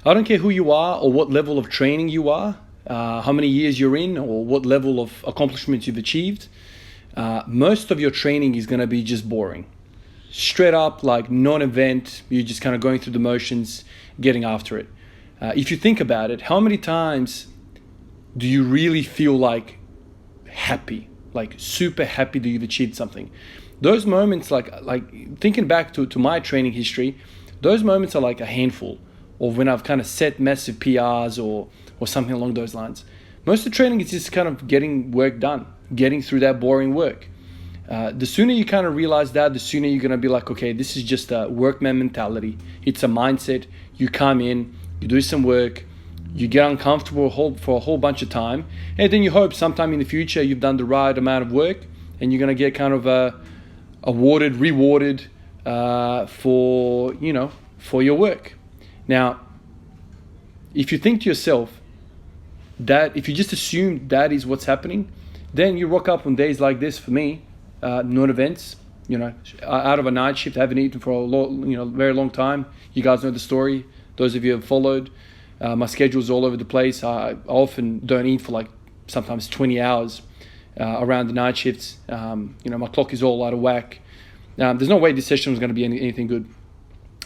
I don't care who you are or what level of training you are, how many years you're in, or what level of accomplishments you've achieved. Most of your training is going to be just boring. Straight up, like non-event, you're just kind of going through the motions, getting after it. If you think about it, how many times do you really feel like happy, like super happy that you've achieved something? Those moments, like thinking back to my training history, those moments are like a handful. Or when I've kind of set massive PRs or something along those lines. Most of the training is just kind of getting work done, getting through that boring work. The sooner you kind of realize that, the sooner you're going to be like, okay, this is just a workman mentality. It's a mindset. You come in, you do some work, you get uncomfortable for a whole bunch of time, and then you hope sometime in the future you've done the right amount of work and you're going to get kind of rewarded for your work. Now, if you think to yourself that if you just assume that is what's happening, then you rock up on days like this for me, non-events, out of a night shift. I haven't eaten for a very long time. You guys know the story. Those of you who have followed, my schedule's all over the place. I often don't eat for like sometimes 20 hours around the night shifts. My clock is all out of whack. There's no way this session was going to be anything good.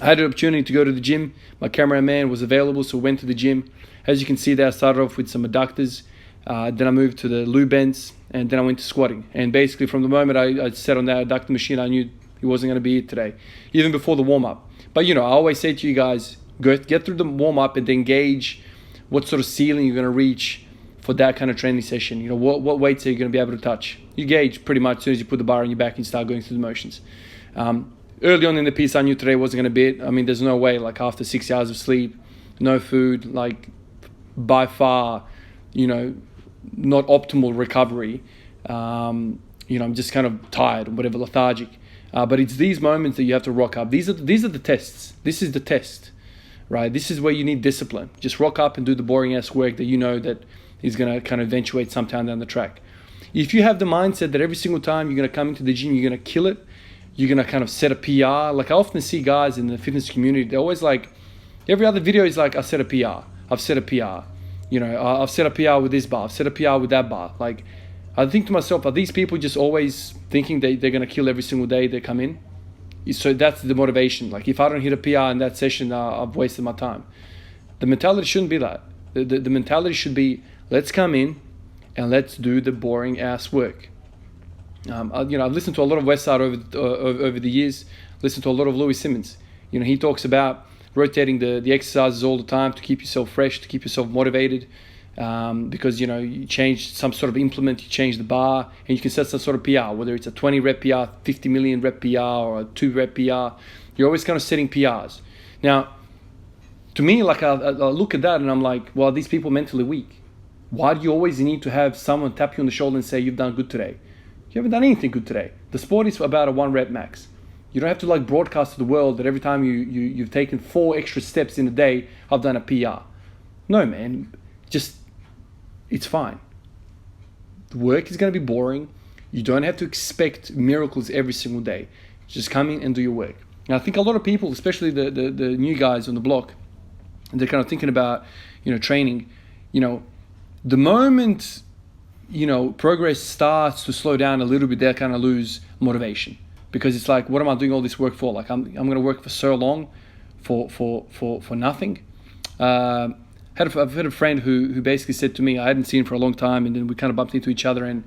I had an opportunity to go to the gym. My cameraman was available, so went to the gym. As you can see there, I started off with some adductors. Then I moved to the loo bends, and then I went to squatting. And basically from the moment I sat on that adductor machine, I knew it wasn't going to be it today, even before the warm-up. But I always say to you guys, get through the warm-up and then gauge what sort of ceiling you're going to reach for that kind of training session. What weights are you going to be able to touch? You gauge pretty much as soon as you put the bar on your back and start going through the motions. Early on in the piece, I knew today wasn't going to be it. I mean, there's no way, like after 6 hours of sleep, no food, like by far, not optimal recovery. I'm just kind of tired and whatever, lethargic. But it's these moments that you have to rock up. These are the tests. This is the test, right? This is where you need discipline. Just rock up and do the boring ass work that that is going to kind of eventuate sometime down the track. If you have the mindset that every single time you're going to come into the gym, you're going to kill it, you're going to kind of set a PR. Like I often see guys in the fitness community, they're always like, every other video is like, I set a PR. I've set a PR. I've set a PR with this bar. I've set a PR with that bar. Like, I think to myself, are these people just always thinking they're going to kill every single day they come in? So that's the motivation. Like, if I don't hit a PR in that session, I've wasted my time. The mentality shouldn't be that. The mentality should be, let's come in and let's do the boring ass work. I've listened to a lot of Westside over the years. Listened to a lot of Louis Simmons. He talks about rotating the exercises all the time to keep yourself fresh, to keep yourself motivated. Because you change some sort of implement, you change the bar, and you can set some sort of PR, whether it's a 20 rep PR, 50 million rep PR, or a 2 rep PR. You're always kind of setting PRs. Now, to me, like I look at that and I'm like, well, are these people mentally weak? Why do you always need to have someone tap you on the shoulder and say you've done good today? You haven't done anything good today. The sport is about a 1 rep max. You don't have to like broadcast to the world that every time you've taken 4 extra steps in a day, I've done a PR. No, man, it's fine. The work is going to be boring. You don't have to expect miracles every single day. Just come in and do your work. And I think a lot of people, especially the new guys on the block, they're kind of thinking about, training. The moment, progress starts to slow down a little bit, they kind of lose motivation. Because it's like, what am I doing all this work for? Like, I'm going to work for so long for nothing. I've had a friend who basically said to me, I hadn't seen him for a long time, and then we kind of bumped into each other, and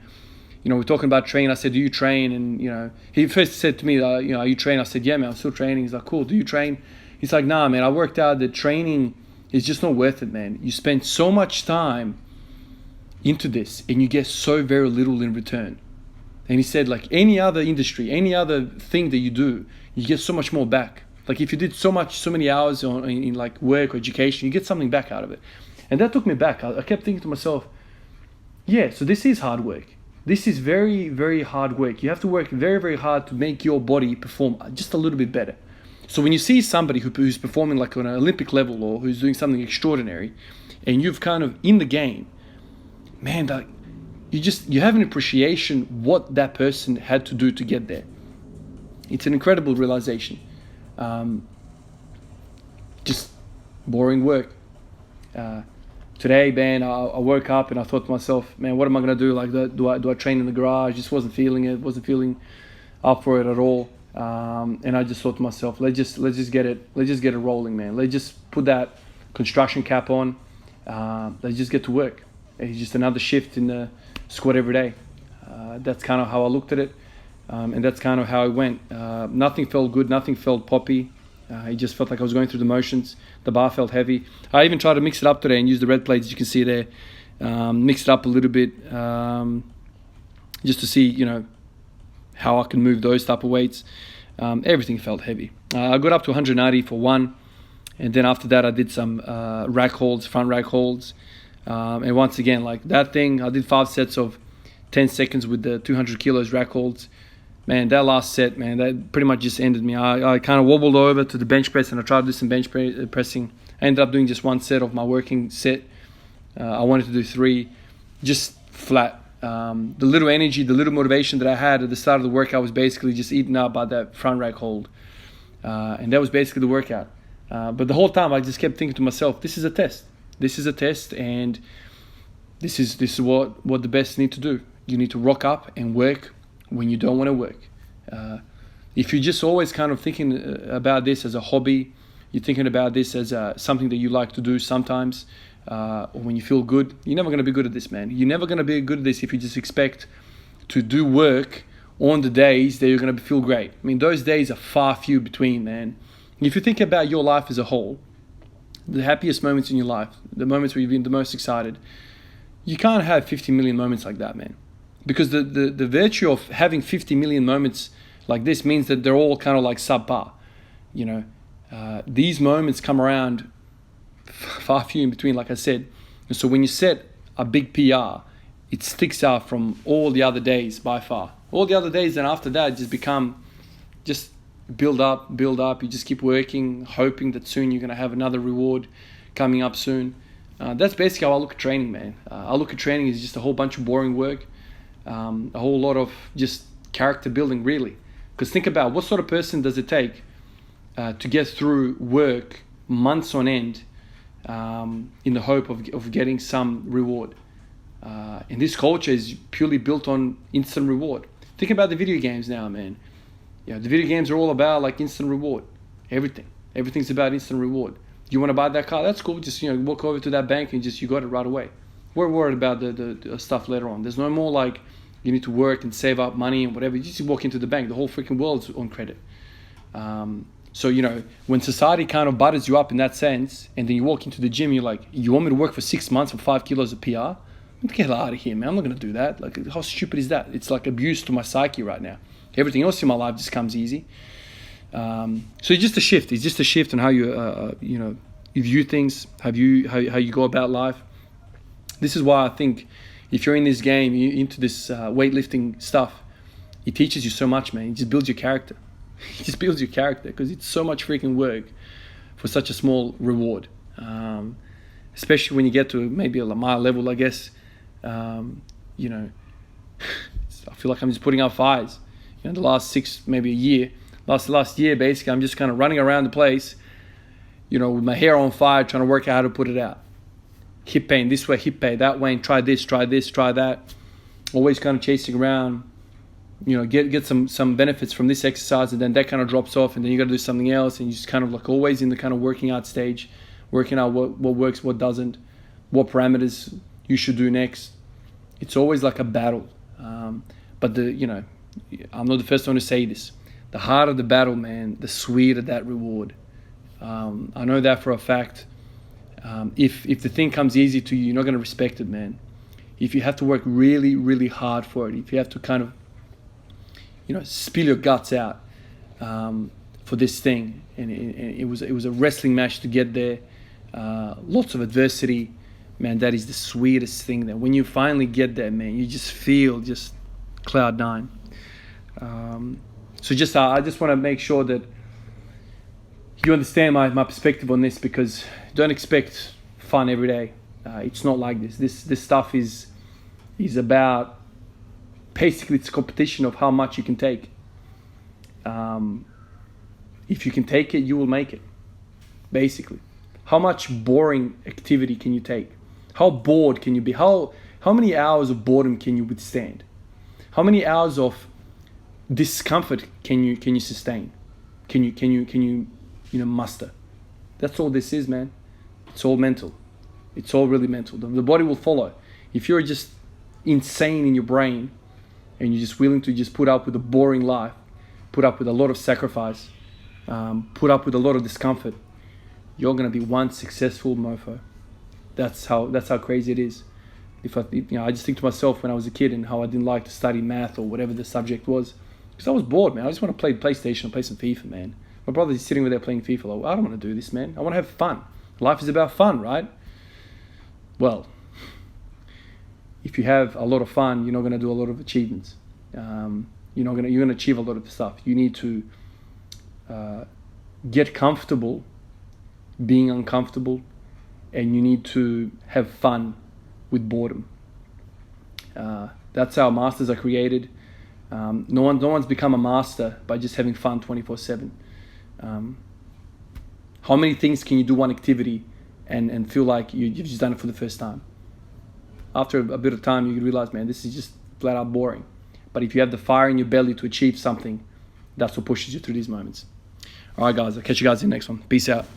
we're talking about training. I said, do you train? And he first said to me, are you training? I said, yeah, man, I'm still training. He's like, cool, do you train? He's like, nah, man, I worked out that training is just not worth it, man. You spend so much time into this and you get so very little in return. And he said, like any other industry, any other thing that you do, you get so much more back. Like if you did so many hours in like work or education, you get something back out of it. And that took me back. I kept thinking to myself, yeah, so this is hard work. This is very, very hard work. You have to work very, very hard to make your body perform just a little bit better. So when you see somebody who's performing like on an Olympic level or who's doing something extraordinary, and you've kind of in the game, man, like you have an appreciation what that person had to do to get there. It's an incredible realization. Just boring work. Today, man, I woke up and I thought to myself, man, what am I gonna do? Like, do I train in the garage? Just wasn't feeling it. Wasn't feeling up for it at all. And I just thought to myself, let's just get it rolling, man. Let's just put that construction cap on. Let's just get to work. It's just another shift in the squad every day. That's kind of how I looked at it, and that's kind of how it went. Nothing felt good. Nothing felt poppy. It just felt like I was going through the motions. The bar felt heavy. I even tried to mix it up today and use the red plates, as you can see there. Mix it up a little bit, just to see, how I can move those type of weights. Everything felt heavy. I got up to 190 for one, and then after that I did some rack holds, front rack holds. And once again, like that thing, I did 5 sets of 10 seconds with the 200 kilos rack holds. Man, that last set, man, that pretty much just ended me. I kind of wobbled over to the bench press and I tried to do some bench pressing. I ended up doing just 1 set of my working set. I wanted to do 3, just flat. The little energy, the little motivation that I had at the start of the workout was basically just eaten up by that front rack hold. And that was basically the workout. But the whole time I just kept thinking to myself, this is a test. This is a test, and this is what the best need to do. You need to rock up and work when you don't want to work. If you're just always kind of thinking about this as a hobby, you're thinking about this as something that you like to do sometimes, or when you feel good, you're never going to be good at this, man. You're never going to be good at this if you just expect to do work on the days that you're going to feel great. I mean, those days are far few between, man. If you think about your life as a whole, the happiest moments in your life, the moments where you've been the most excited, you can't have 50 million moments like that, man. Because the virtue of having 50 million moments like this means that they're all kind of like subpar. These moments come around far few in between, like I said. And so when you set a big PR, it sticks out from all the other days by far. All the other days then after that just build up. You just keep working, hoping that soon you're going to have another reward coming up soon. That's basically how I look at training, man. I look at training as just a whole bunch of boring work. A whole lot of just character building, really. Because think about what sort of person does it take to get through work months on end in the hope of getting some reward. And this culture is purely built on instant reward. Think about the video games now, man. The video games are all about like instant reward. Everything's about instant reward. You want to buy that car? That's cool. Just walk over to that bank and you got it right away. We're worried about the stuff later on. There's no more like you need to work and save up money and whatever. You just walk into the bank. The whole freaking world's on credit. So when society kind of butters you up in that sense, and then you walk into the gym, you're like, you want me to work for 6 months for 5 kilos of PR? Get the hell out of here, man. I'm not going to do that. Like, how stupid is that? It's like abuse to my psyche right now. Everything else in my life just comes easy. So it's just a shift. It's just a shift in how you you view things, how you go about life. This is why I think if you're in this game, you're into this weightlifting stuff, it teaches you so much, man. It just builds your character. It just builds your character because it's so much freaking work for such a small reward. Especially when you get to maybe my level, I guess. I feel like I'm just putting out fires. The last 6, maybe a year, last year, basically, I'm just kind of running around the place, with my hair on fire, trying to work out how to put it out. Hip pain this way, hip pain that way, and try this, try that. Always kind of chasing around, get some benefits from this exercise, and then that kind of drops off, and then you got to do something else, and you just kind of like always in the kind of working out stage, working out what works, what doesn't, what parameters you should do next. It's always like a battle. But I'm not the first one to say this. The harder the battle, man, the sweeter that reward. I know that for a fact. If the thing comes easy to you, you're not going to respect it, man. If you have to work really, really hard for it, if you have to kind of, spill your guts out for this thing, and it was a wrestling match to get there. Lots of adversity, man. That is the sweetest thing. That when you finally get there, man, you just feel just cloud nine. So I just want to make sure that you understand my perspective on this, because don't expect fun every day. It's not like this. This stuff is about, basically it's a competition of how much you can take. If you can take it, you will make it. Basically, How much boring activity can you take? How bored can you be? How many hours of boredom can you withstand? How many hours of discomfort can you sustain? Can you muster? That's all this is, man. It's all mental. It's all really mental. The body will follow. If you're just insane in your brain and you're just willing to just put up with a boring life, put up with a lot of sacrifice, put up with a lot of discomfort, you're gonna be one successful mofo. That's how crazy it is. I just think to myself when I was a kid and how I didn't like to study math or whatever the subject was, because I was bored, man. I just want to play PlayStation and play some FIFA, man. My brother's sitting with there playing FIFA. Like, I don't want to do this, man. I want to have fun. Life is about fun, right? Well, if you have a lot of fun, you're not going to do a lot of achievements. You're going to achieve a lot of stuff. You need to get comfortable being uncomfortable, and you need to have fun with boredom. That's how masters are created. No one's become a master by just having fun 24/7. How many things can you do one activity and feel like you've just done it for the first time? After a bit of time, you realize, man, this is just flat out boring. But if you have the fire in your belly to achieve something, that's what pushes you through these moments. All right, guys, I'll catch you guys in the next one. Peace out.